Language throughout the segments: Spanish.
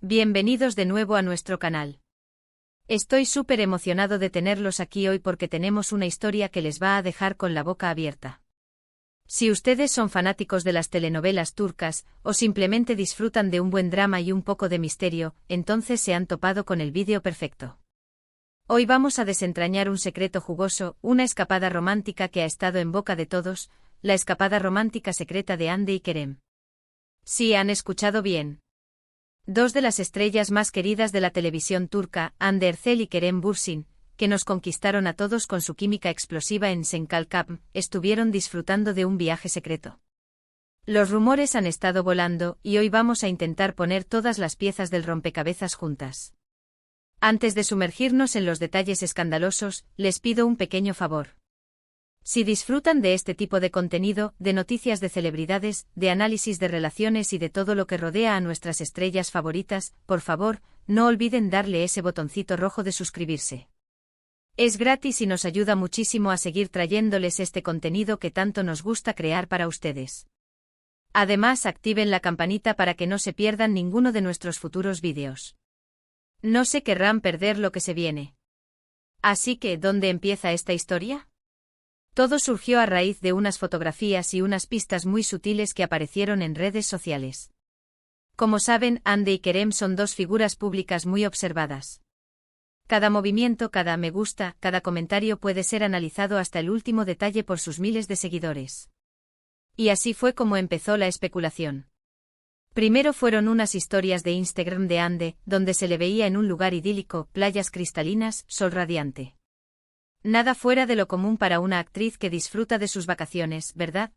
Bienvenidos de nuevo a nuestro canal. Estoy súper emocionado de tenerlos aquí hoy porque tenemos una historia que les va a dejar con la boca abierta. Si ustedes son fanáticos de las telenovelas turcas, o simplemente disfrutan de un buen drama y un poco de misterio, entonces se han topado con el vídeo perfecto. Hoy vamos a desentrañar un secreto jugoso, una escapada romántica que ha estado en boca de todos, la escapada romántica secreta de Hande y Kerem. Sí, han escuchado bien. Dos de las estrellas más queridas de la televisión turca, Hande Erçel y Kerem Bürsin, que nos conquistaron a todos con su química explosiva en Çengelkapı, estuvieron disfrutando de un viaje secreto. Los rumores han estado volando, y hoy vamos a intentar poner todas las piezas del rompecabezas juntas. Antes de sumergirnos en los detalles escandalosos, les pido un pequeño favor. Si disfrutan de este tipo de contenido, de noticias de celebridades, de análisis de relaciones y de todo lo que rodea a nuestras estrellas favoritas, por favor, no olviden darle ese botoncito rojo de suscribirse. Es gratis y nos ayuda muchísimo a seguir trayéndoles este contenido que tanto nos gusta crear para ustedes. Además, activen la campanita para que no se pierdan ninguno de nuestros futuros vídeos. No se querrán perder lo que se viene. Así que, ¿dónde empieza esta historia? Todo surgió a raíz de unas fotografías y unas pistas muy sutiles que aparecieron en redes sociales. Como saben, Hande y Kerem son dos figuras públicas muy observadas. Cada movimiento, cada me gusta, cada comentario puede ser analizado hasta el último detalle por sus miles de seguidores. Y así fue como empezó la especulación. Primero fueron unas historias de Instagram de Hande, donde se le veía en un lugar idílico, playas cristalinas, sol radiante. Nada fuera de lo común para una actriz que disfruta de sus vacaciones, ¿verdad?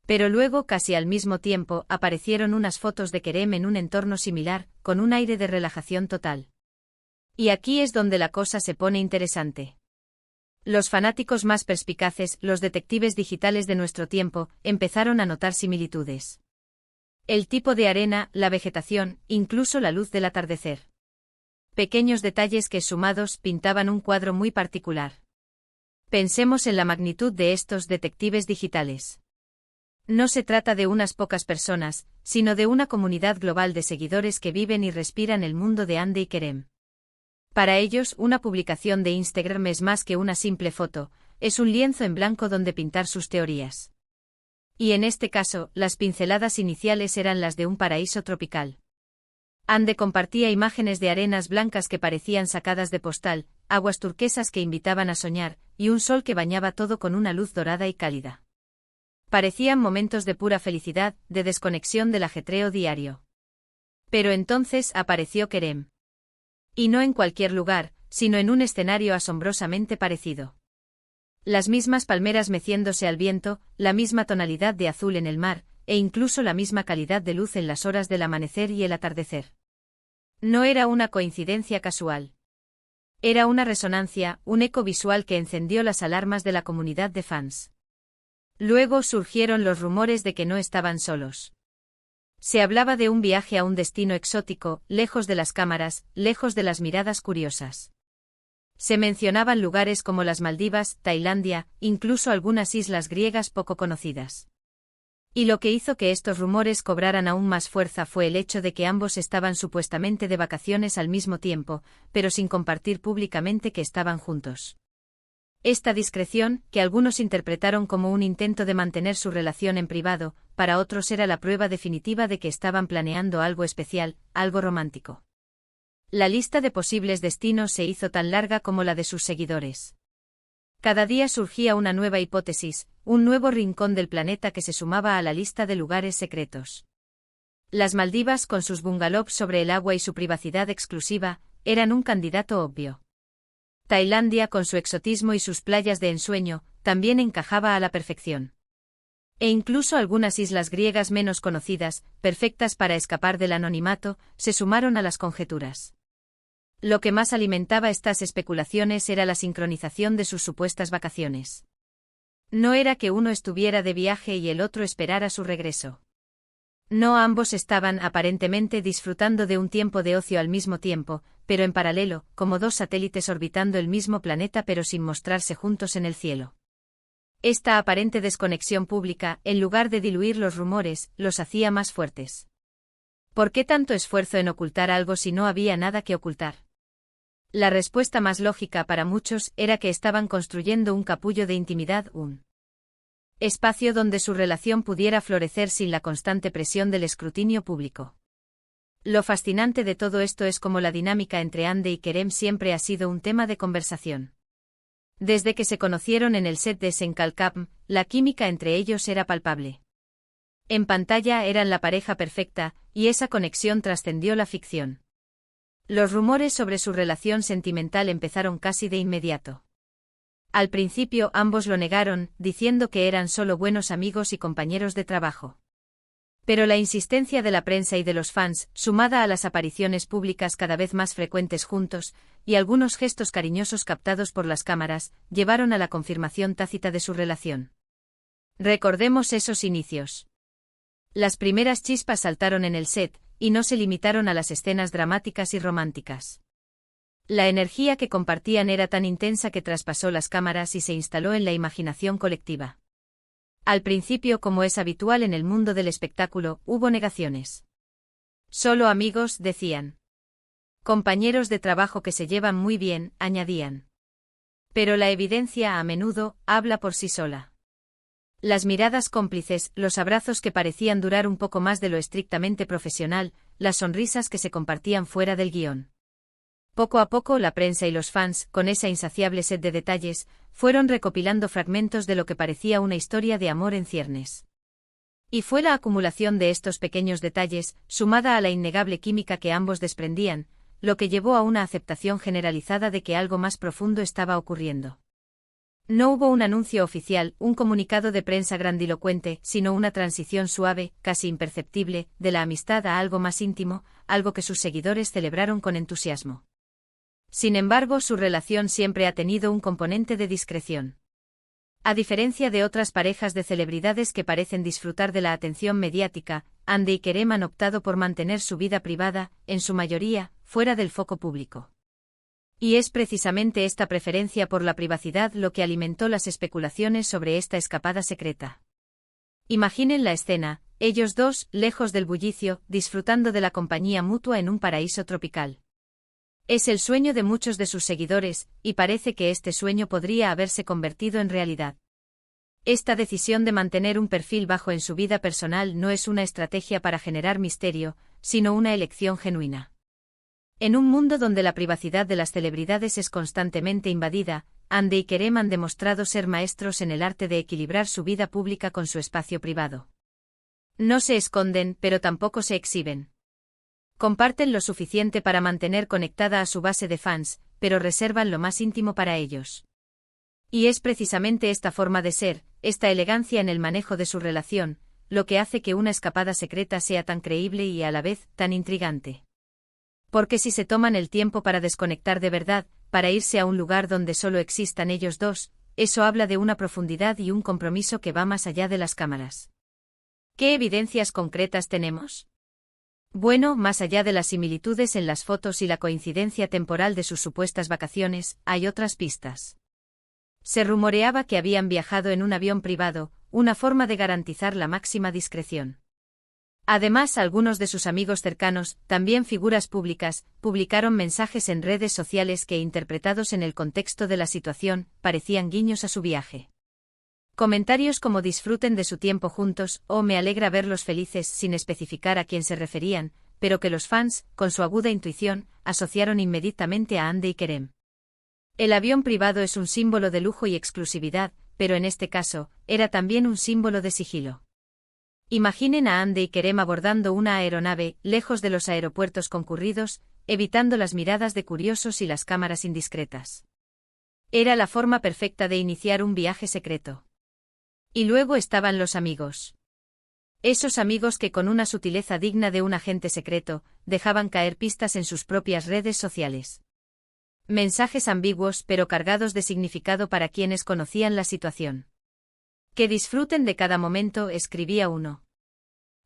Pero luego, casi al mismo tiempo, aparecieron unas fotos de Kerem en un entorno similar, con un aire de relajación total. Y aquí es donde la cosa se pone interesante. Los fanáticos más perspicaces, los detectives digitales de nuestro tiempo, empezaron a notar similitudes. El tipo de arena, la vegetación, incluso la luz del atardecer. Pequeños detalles que sumados pintaban un cuadro muy particular. Pensemos en la magnitud de estos detectives digitales. No se trata de unas pocas personas, sino de una comunidad global de seguidores que viven y respiran el mundo de Hande y Kerem. Para ellos, una publicación de Instagram es más que una simple foto, es un lienzo en blanco donde pintar sus teorías. Y en este caso, las pinceladas iniciales eran las de un paraíso tropical. Hande compartía imágenes de arenas blancas que parecían sacadas de postal, aguas turquesas que invitaban a soñar, y un sol que bañaba todo con una luz dorada y cálida. Parecían momentos de pura felicidad, de desconexión del ajetreo diario. Pero entonces apareció Kerem. Y no en cualquier lugar, sino en un escenario asombrosamente parecido. Las mismas palmeras meciéndose al viento, la misma tonalidad de azul en el mar, e incluso la misma calidad de luz en las horas del amanecer y el atardecer. No era una coincidencia casual. Era una resonancia, un eco visual que encendió las alarmas de la comunidad de fans. Luego surgieron los rumores de que no estaban solos. Se hablaba de un viaje a un destino exótico, lejos de las cámaras, lejos de las miradas curiosas. Se mencionaban lugares como las Maldivas, Tailandia, incluso algunas islas griegas poco conocidas. Y lo que hizo que estos rumores cobraran aún más fuerza fue el hecho de que ambos estaban supuestamente de vacaciones al mismo tiempo, pero sin compartir públicamente que estaban juntos. Esta discreción, que algunos interpretaron como un intento de mantener su relación en privado, para otros era la prueba definitiva de que estaban planeando algo especial, algo romántico. La lista de posibles destinos se hizo tan larga como la de sus seguidores. Cada día surgía una nueva hipótesis, un nuevo rincón del planeta que se sumaba a la lista de lugares secretos. Las Maldivas, con sus bungalows sobre el agua y su privacidad exclusiva, eran un candidato obvio. Tailandia, con su exotismo y sus playas de ensueño, también encajaba a la perfección. E incluso algunas islas griegas menos conocidas, perfectas para escapar del anonimato, se sumaron a las conjeturas. Lo que más alimentaba estas especulaciones era la sincronización de sus supuestas vacaciones. No era que uno estuviera de viaje y el otro esperara su regreso. No, ambos estaban aparentemente disfrutando de un tiempo de ocio al mismo tiempo, pero en paralelo, como dos satélites orbitando el mismo planeta pero sin mostrarse juntos en el cielo. Esta aparente desconexión pública, en lugar de diluir los rumores, los hacía más fuertes. ¿Por qué tanto esfuerzo en ocultar algo si no había nada que ocultar? La respuesta más lógica para muchos era que estaban construyendo un capullo de intimidad, un espacio donde su relación pudiera florecer sin la constante presión del escrutinio público. Lo fascinante de todo esto es cómo la dinámica entre Andy y Kerem siempre ha sido un tema de conversación. Desde que se conocieron en el set de Senkalkam, la química entre ellos era palpable. En pantalla eran la pareja perfecta, y esa conexión trascendió la ficción. Los rumores sobre su relación sentimental empezaron casi de inmediato. Al principio ambos lo negaron, diciendo que eran solo buenos amigos y compañeros de trabajo. Pero la insistencia de la prensa y de los fans, sumada a las apariciones públicas cada vez más frecuentes juntos, y algunos gestos cariñosos captados por las cámaras, llevaron a la confirmación tácita de su relación. Recordemos esos inicios. Las primeras chispas saltaron en el set, y no se limitaron a las escenas dramáticas y románticas. La energía que compartían era tan intensa que traspasó las cámaras y se instaló en la imaginación colectiva. Al principio, como es habitual en el mundo del espectáculo, hubo negaciones. Solo amigos, decían. Compañeros de trabajo que se llevan muy bien, añadían. Pero la evidencia a menudo habla por sí sola. Las miradas cómplices, los abrazos que parecían durar un poco más de lo estrictamente profesional, las sonrisas que se compartían fuera del guión. Poco a poco la prensa y los fans, con esa insaciable sed de detalles, fueron recopilando fragmentos de lo que parecía una historia de amor en ciernes. Y fue la acumulación de estos pequeños detalles, sumada a la innegable química que ambos desprendían, lo que llevó a una aceptación generalizada de que algo más profundo estaba ocurriendo. No hubo un anuncio oficial, un comunicado de prensa grandilocuente, sino una transición suave, casi imperceptible, de la amistad a algo más íntimo, algo que sus seguidores celebraron con entusiasmo. Sin embargo, su relación siempre ha tenido un componente de discreción. A diferencia de otras parejas de celebridades que parecen disfrutar de la atención mediática, Andy y Kerem han optado por mantener su vida privada, en su mayoría, fuera del foco público. Y es precisamente esta preferencia por la privacidad lo que alimentó las especulaciones sobre esta escapada secreta. Imaginen la escena, ellos dos, lejos del bullicio, disfrutando de la compañía mutua en un paraíso tropical. Es el sueño de muchos de sus seguidores, y parece que este sueño podría haberse convertido en realidad. Esta decisión de mantener un perfil bajo en su vida personal no es una estrategia para generar misterio, sino una elección genuina. En un mundo donde la privacidad de las celebridades es constantemente invadida, Andy y Kerem han demostrado ser maestros en el arte de equilibrar su vida pública con su espacio privado. No se esconden, pero tampoco se exhiben. Comparten lo suficiente para mantener conectada a su base de fans, pero reservan lo más íntimo para ellos. Y es precisamente esta forma de ser, esta elegancia en el manejo de su relación, lo que hace que una escapada secreta sea tan creíble y a la vez tan intrigante. Porque si se toman el tiempo para desconectar de verdad, para irse a un lugar donde solo existan ellos dos, eso habla de una profundidad y un compromiso que va más allá de las cámaras. ¿Qué evidencias concretas tenemos? Bueno, más allá de las similitudes en las fotos y la coincidencia temporal de sus supuestas vacaciones, hay otras pistas. Se rumoreaba que habían viajado en un avión privado, una forma de garantizar la máxima discreción. Además, algunos de sus amigos cercanos, también figuras públicas, publicaron mensajes en redes sociales que, interpretados en el contexto de la situación, parecían guiños a su viaje. Comentarios como disfruten de su tiempo juntos o me alegra verlos felices sin especificar a quién se referían, pero que los fans, con su aguda intuición, asociaron inmediatamente a Andy y Kerem. El avión privado es un símbolo de lujo y exclusividad, pero en este caso, era también un símbolo de sigilo. Imaginen a Andy y Kerem abordando una aeronave, lejos de los aeropuertos concurridos, evitando las miradas de curiosos y las cámaras indiscretas. Era la forma perfecta de iniciar un viaje secreto. Y luego estaban los amigos. Esos amigos que con una sutileza digna de un agente secreto, dejaban caer pistas en sus propias redes sociales. Mensajes ambiguos pero cargados de significado para quienes conocían la situación. Que disfruten de cada momento, escribía uno.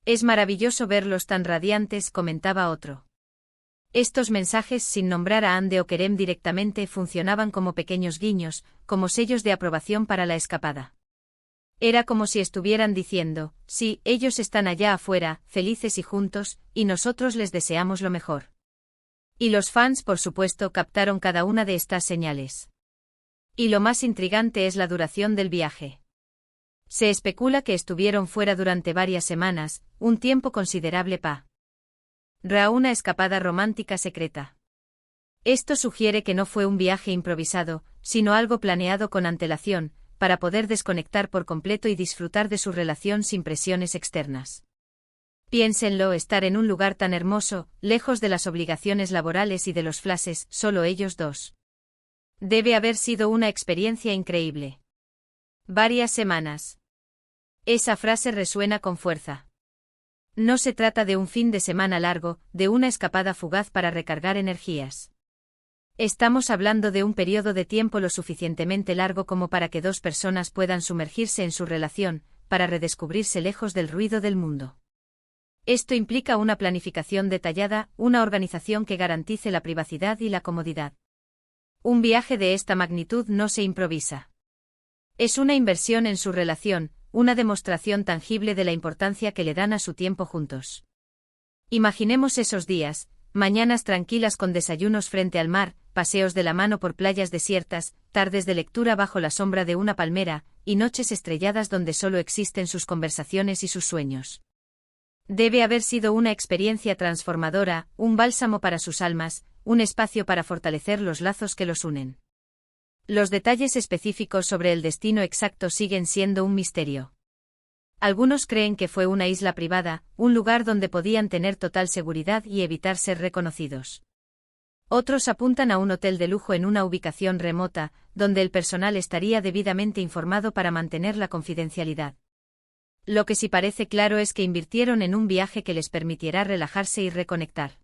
Es maravilloso verlos tan radiantes, comentaba otro. Estos mensajes, sin nombrar a Andy o Kerem directamente, funcionaban como pequeños guiños, como sellos de aprobación para la escapada. Era como si estuvieran diciendo, sí, ellos están allá afuera, felices y juntos, y nosotros les deseamos lo mejor. Y los fans, por supuesto, captaron cada una de estas señales. Y lo más intrigante es la duración del viaje. Se especula que estuvieron fuera durante varias semanas, un tiempo considerable para una escapada romántica secreta. Esto sugiere que no fue un viaje improvisado, sino algo planeado con antelación, para poder desconectar por completo y disfrutar de su relación sin presiones externas. Piénsenlo, estar en un lugar tan hermoso, lejos de las obligaciones laborales y de los flashes, solo ellos dos. Debe haber sido una experiencia increíble. Varias semanas. Esa frase resuena con fuerza. No se trata de un fin de semana largo, de una escapada fugaz para recargar energías. Estamos hablando de un periodo de tiempo lo suficientemente largo como para que dos personas puedan sumergirse en su relación, para redescubrirse lejos del ruido del mundo. Esto implica una planificación detallada, una organización que garantice la privacidad y la comodidad. Un viaje de esta magnitud no se improvisa. Es una inversión en su relación, una demostración tangible de la importancia que le dan a su tiempo juntos. Imaginemos esos días, mañanas tranquilas con desayunos frente al mar, paseos de la mano por playas desiertas, tardes de lectura bajo la sombra de una palmera, y noches estrelladas donde solo existen sus conversaciones y sus sueños. Debe haber sido una experiencia transformadora, un bálsamo para sus almas, un espacio para fortalecer los lazos que los unen. Los detalles específicos sobre el destino exacto siguen siendo un misterio. Algunos creen que fue una isla privada, un lugar donde podían tener total seguridad y evitar ser reconocidos. Otros apuntan a un hotel de lujo en una ubicación remota, donde el personal estaría debidamente informado para mantener la confidencialidad. Lo que sí parece claro es que invirtieron en un viaje que les permitiera relajarse y reconectar.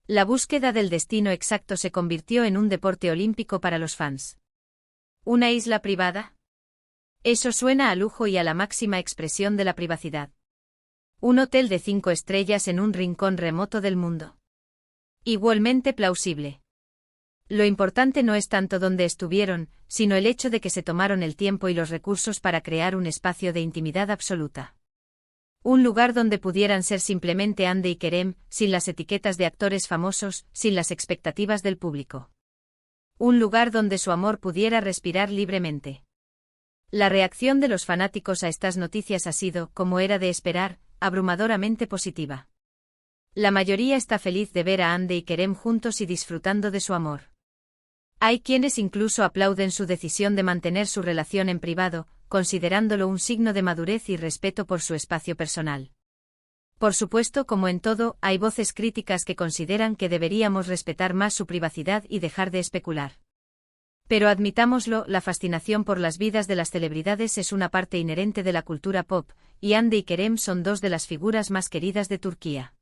La búsqueda del destino exacto se convirtió en un deporte olímpico para los fans. ¿Una isla privada? Eso suena a lujo y a la máxima expresión de la privacidad. Un hotel de 5 estrellas en un rincón remoto del mundo. Igualmente plausible. Lo importante no es tanto dónde estuvieron, sino el hecho de que se tomaron el tiempo y los recursos para crear un espacio de intimidad absoluta. Un lugar donde pudieran ser simplemente Andy y Kerem, sin las etiquetas de actores famosos, sin las expectativas del público. Un lugar donde su amor pudiera respirar libremente. La reacción de los fanáticos a estas noticias ha sido, como era de esperar, abrumadoramente positiva. La mayoría está feliz de ver a Andy y Kerem juntos y disfrutando de su amor. Hay quienes incluso aplauden su decisión de mantener su relación en privado, considerándolo un signo de madurez y respeto por su espacio personal. Por supuesto, como en todo, hay voces críticas que consideran que deberíamos respetar más su privacidad y dejar de especular. Pero admitámoslo, la fascinación por las vidas de las celebridades es una parte inherente de la cultura pop, y Andy y Kerem son dos de las figuras más queridas de Turquía.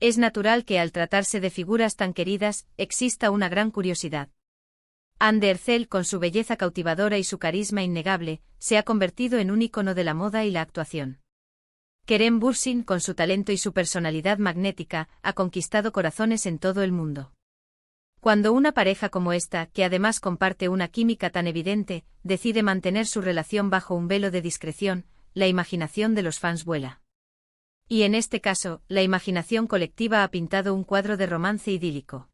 Es natural que al tratarse de figuras tan queridas, exista una gran curiosidad. Hande Erçel, con su belleza cautivadora y su carisma innegable, se ha convertido en un ícono de la moda y la actuación. Kerem Bürsin, con su talento y su personalidad magnética, ha conquistado corazones en todo el mundo. Cuando una pareja como esta, que además comparte una química tan evidente, decide mantener su relación bajo un velo de discreción, la imaginación de los fans vuela. Y en este caso, la imaginación colectiva ha pintado un cuadro de romance idílico.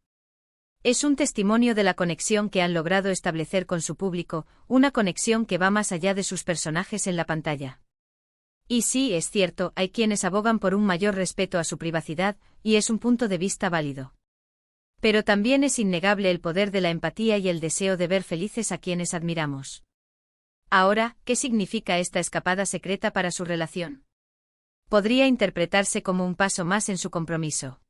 Es un testimonio de la conexión que han logrado establecer con su público, una conexión que va más allá de sus personajes en la pantalla. Y sí, es cierto, hay quienes abogan por un mayor respeto a su privacidad, y es un punto de vista válido. Pero también es innegable el poder de la empatía y el deseo de ver felices a quienes admiramos. Ahora, ¿qué significa esta escapada secreta para su relación? Podría interpretarse como un paso más en su compromiso.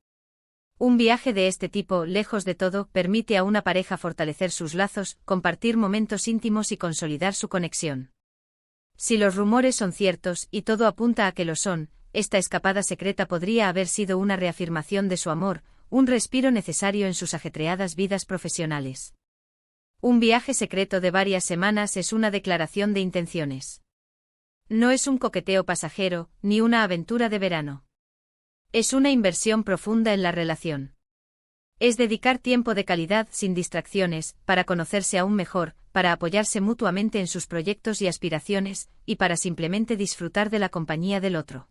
Un viaje de este tipo, lejos de todo, permite a una pareja fortalecer sus lazos, compartir momentos íntimos y consolidar su conexión. Si los rumores son ciertos, y todo apunta a que lo son, esta escapada secreta podría haber sido una reafirmación de su amor, un respiro necesario en sus ajetreadas vidas profesionales. Un viaje secreto de varias semanas es una declaración de intenciones. No es un coqueteo pasajero, ni una aventura de verano. Es una inversión profunda en la relación. Es dedicar tiempo de calidad sin distracciones, para conocerse aún mejor, para apoyarse mutuamente en sus proyectos y aspiraciones, y para simplemente disfrutar de la compañía del otro.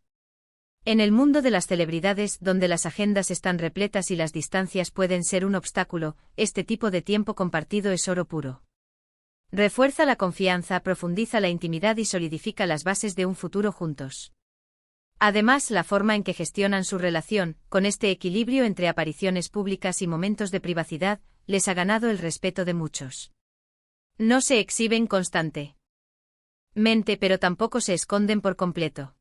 En el mundo de las celebridades, donde las agendas están repletas y las distancias pueden ser un obstáculo, este tipo de tiempo compartido es oro puro. Refuerza la confianza, profundiza la intimidad y solidifica las bases de un futuro juntos. Además, la forma en que gestionan su relación, con este equilibrio entre apariciones públicas y momentos de privacidad, les ha ganado el respeto de muchos. No se exhiben constantemente, pero tampoco se esconden por completo.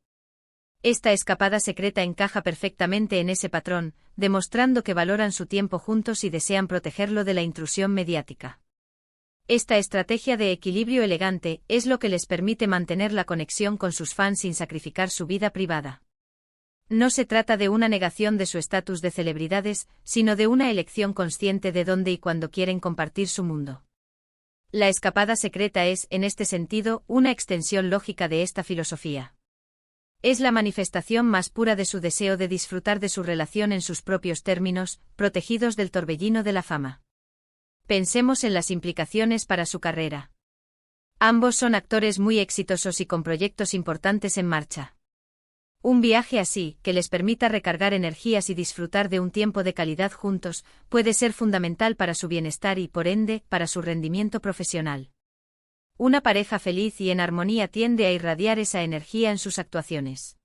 Esta escapada secreta encaja perfectamente en ese patrón, demostrando que valoran su tiempo juntos y desean protegerlo de la intrusión mediática. Esta estrategia de equilibrio elegante es lo que les permite mantener la conexión con sus fans sin sacrificar su vida privada. No se trata de una negación de su estatus de celebridades, sino de una elección consciente de dónde y cuándo quieren compartir su mundo. La escapada secreta es, en este sentido, una extensión lógica de esta filosofía. Es la manifestación más pura de su deseo de disfrutar de su relación en sus propios términos, protegidos del torbellino de la fama. Pensemos en las implicaciones para su carrera. Ambos son actores muy exitosos y con proyectos importantes en marcha. Un viaje así, que les permita recargar energías y disfrutar de un tiempo de calidad juntos, puede ser fundamental para su bienestar y, por ende, para su rendimiento profesional. Una pareja feliz y en armonía tiende a irradiar esa energía en sus actuaciones.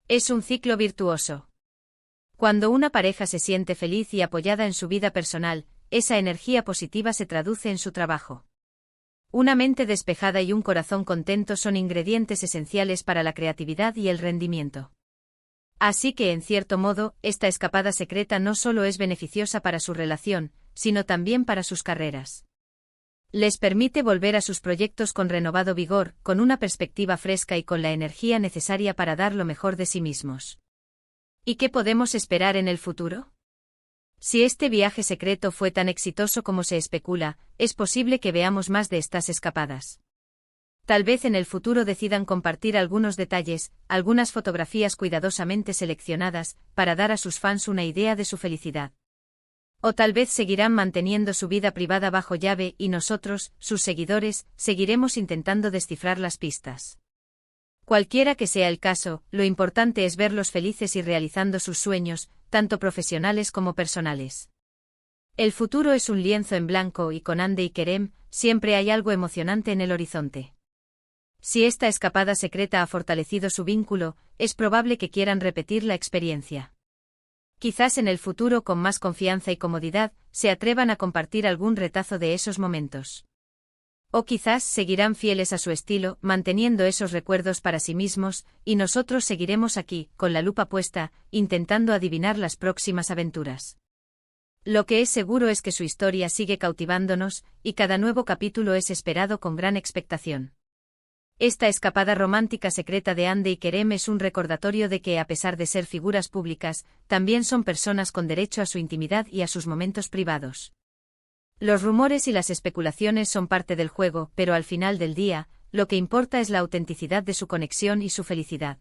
Es un ciclo virtuoso. Cuando una pareja se siente feliz y apoyada en su vida personal, esa energía positiva se traduce en su trabajo. Una mente despejada y un corazón contento son ingredientes esenciales para la creatividad y el rendimiento. Así que, en cierto modo, esta escapada secreta no solo es beneficiosa para su relación, sino también para sus carreras. Les permite volver a sus proyectos con renovado vigor, con una perspectiva fresca y con la energía necesaria para dar lo mejor de sí mismos. ¿Y qué podemos esperar en el futuro? Si este viaje secreto fue tan exitoso como se especula, es posible que veamos más de estas escapadas. Tal vez en el futuro decidan compartir algunos detalles, algunas fotografías cuidadosamente seleccionadas, para dar a sus fans una idea de su felicidad. O tal vez seguirán manteniendo su vida privada bajo llave y nosotros, sus seguidores, seguiremos intentando descifrar las pistas. Cualquiera que sea el caso, lo importante es verlos felices y realizando sus sueños, tanto profesionales como personales. El futuro es un lienzo en blanco y con Hande y Kerem, siempre hay algo emocionante en el horizonte. Si esta escapada secreta ha fortalecido su vínculo, es probable que quieran repetir la experiencia. Quizás en el futuro con más confianza y comodidad, se atrevan a compartir algún retazo de esos momentos. O quizás seguirán fieles a su estilo, manteniendo esos recuerdos para sí mismos, y nosotros seguiremos aquí, con la lupa puesta, intentando adivinar las próximas aventuras. Lo que es seguro es que su historia sigue cautivándonos, y cada nuevo capítulo es esperado con gran expectación. Esta escapada romántica secreta de Hande y Kerem es un recordatorio de que, a pesar de ser figuras públicas, también son personas con derecho a su intimidad y a sus momentos privados. Los rumores y las especulaciones son parte del juego, pero al final del día, lo que importa es la autenticidad de su conexión y su felicidad.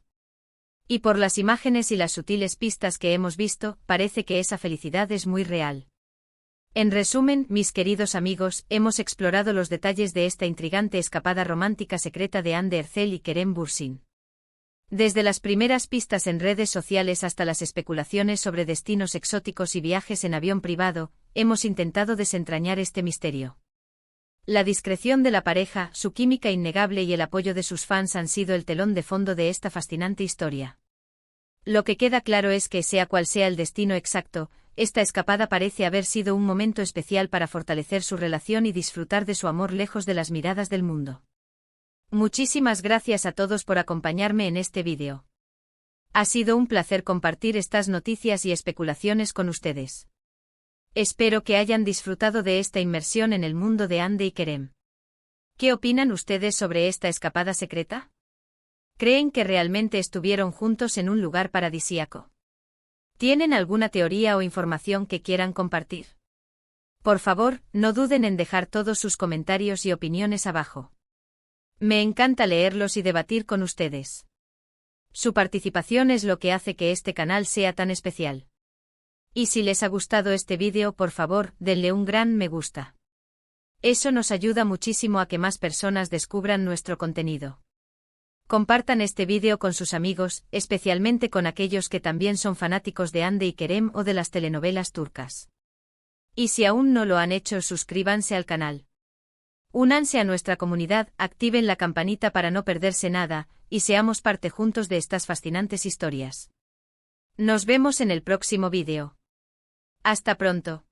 Y por las imágenes y las sutiles pistas que hemos visto, parece que esa felicidad es muy real. En resumen, mis queridos amigos, hemos explorado los detalles de esta intrigante escapada romántica secreta de Hande Erçel y Kerem Bürsin. Desde las primeras pistas en redes sociales hasta las especulaciones sobre destinos exóticos y viajes en avión privado, hemos intentado desentrañar este misterio. La discreción de la pareja, su química innegable y el apoyo de sus fans han sido el telón de fondo de esta fascinante historia. Lo que queda claro es que, sea cual sea el destino exacto, esta escapada parece haber sido un momento especial para fortalecer su relación y disfrutar de su amor lejos de las miradas del mundo. Muchísimas gracias a todos por acompañarme en este vídeo. Ha sido un placer compartir estas noticias y especulaciones con ustedes. Espero que hayan disfrutado de esta inmersión en el mundo de Hande y Kerem. ¿Qué opinan ustedes sobre esta escapada secreta? ¿Creen que realmente estuvieron juntos en un lugar paradisíaco? ¿Tienen alguna teoría o información que quieran compartir? Por favor, no duden en dejar todos sus comentarios y opiniones abajo. Me encanta leerlos y debatir con ustedes. Su participación es lo que hace que este canal sea tan especial. Y si les ha gustado este vídeo, por favor, denle un gran me gusta. Eso nos ayuda muchísimo a que más personas descubran nuestro contenido. Compartan este vídeo con sus amigos, especialmente con aquellos que también son fanáticos de Hande y Kerem o de las telenovelas turcas. Y si aún no lo han hecho, suscríbanse al canal. Únanse a nuestra comunidad, activen la campanita para no perderse nada, y seamos parte juntos de estas fascinantes historias. Nos vemos en el próximo vídeo. Hasta pronto.